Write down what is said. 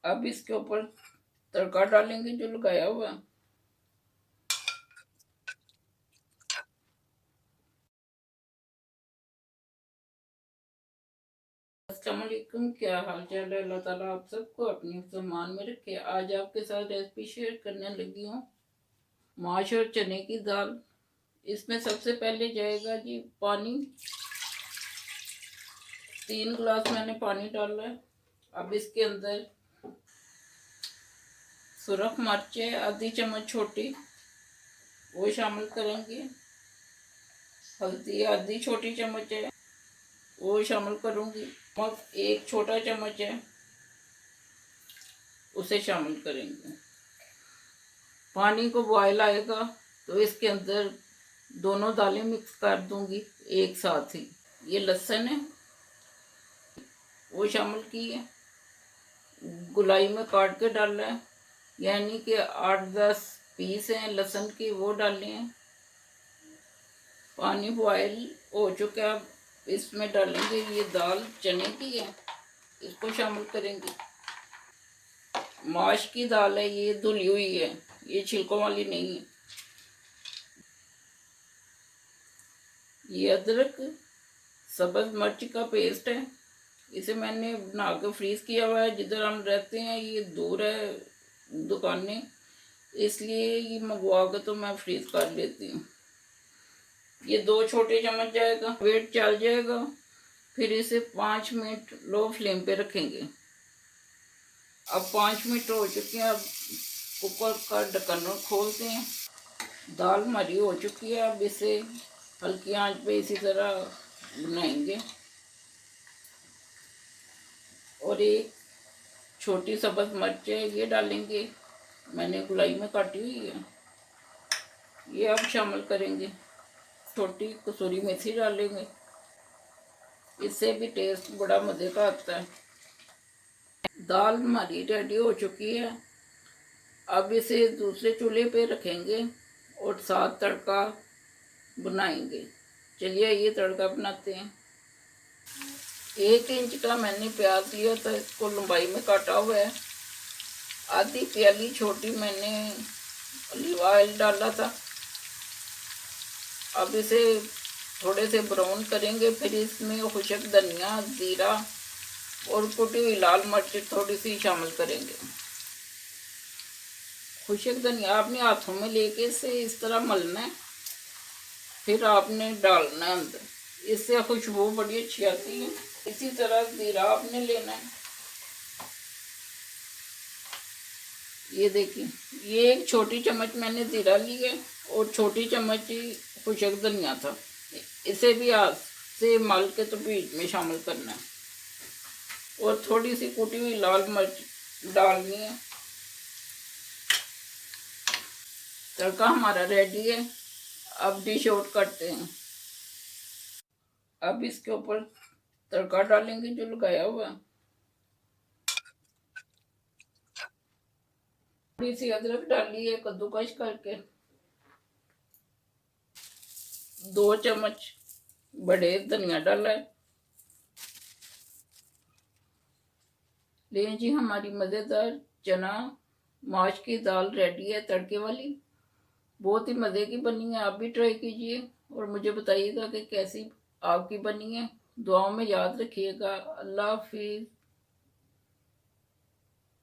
अब इसके ऊपर तड़का डालेंगे जो लगाया हुआ। अस्सलाम वालेकुम, क्या हाल चाल है। अल्लाह ताला आप सबको अपनी मान में रखे। आज आपके साथ रेसिपी शेयर करने लगी हूँ माश और चने की दाल। इसमें सबसे पहले जाएगा जी पानी। 3 गिलास मैंने पानी डाला है। अब इसके अंदर सुरख मिर्च है आधी चम्मच छोटी, वो शामिल करेंगे। हल्दी आधी छोटी चम्मच है, वो शामिल करूँगी। नमक 1 छोटा चम्मच है, उसे शामिल करेंगे। पानी को बॉयल आएगा तो इसके अंदर दोनों दालें मिक्स कर दूंगी एक साथ ही। ये लहसुन है, वो शामिल की है, गुलाई में काट के डाला है, यानी कि 8-10 पीस हैं लहसुन की, वो डाले हैं। पानी बॉयल हो चुका है, अब इसमें डालेंगे ये दाल चने की है, इसको शामिल करेंगे। माश की दाल है, ये धुली हुई है, ये छिलकों वाली नहीं है। ये अदरक सब्ज मिर्च का पेस्ट है, इसे मैंने बना के फ्रीज किया हुआ है। जिधर हम रहते हैं ये दूर है दुकानें, इसलिए ये मंगवा के तो मैं फ्रीज कर लेती हूँ। ये 2 छोटे चम्मच जाएगा, वेट चल जाएगा। फिर इसे 5 मिनट लो फ्लेम पे रखेंगे। अब 5 मिनट हो चुके हैं, अब कुकर का ढक्कन खोलते हैं। दाल हमारी हो चुकी है, अब इसे हल्की आंच पे इसी तरह बनाएंगे। और एक छोटी सब्ज मिर्च है, ये डालेंगे, मैंने गुलाई में काटी हुई है, ये अब शामिल करेंगे। छोटी कसूरी मेथी डालेंगे, इससे भी टेस्ट बड़ा मज़े का आता है। दाल हमारी रेडी हो चुकी है। अब इसे दूसरे चूल्हे पे रखेंगे और साथ तड़का बनाएंगे। चलिए ये तड़का बनाते हैं। 1 इंच का मैंने प्याज लिया था, इसको लंबाई में काटा हुआ है। आधी प्याली छोटी मैंने ऑलिव ऑयल डाला था। अब इसे थोड़े से ब्राउन करेंगे, फिर इसमें खुशक धनिया, जीरा और कुटी हुई लाल मिर्च थोड़ी सी शामिल करेंगे। खुशक धनिया आपने हाथों में लेके इसे इस तरह मलना है, फिर आपने डालना है अंदर, इससे खुशबू बड़ी अच्छी आती है। इसी तरह जीरा आपने लेना है। ये देखिए, ये 1 छोटी चम्मच मैंने जीरा ली है और छोटी चम्मच ही खुशक धनिया था। इसे भी हाथ से मल के तो बीच में शामिल करना है। और थोड़ी सी कुटी हुई लाल मिर्च डालनी है। तड़का हमारा रेडी है, अब डिश आउट करते हैं। अब इसके ऊपर तड़का डालेंगे जो लगाया हुआ। थोड़ी सी अदरक डाली है कद्दूकश करके। 2 चम्मच बड़े धनिया डाला है। ले जी, हमारी मज़ेदार चना माश की दाल रेडी है तड़के वाली। बहुत ही मज़े की बनी है, आप भी ट्राई कीजिए और मुझे बताइएगा कि कैसी आपकी बनी है। दुआओं में याद रखिएगा। अल्लाह हाफिज़।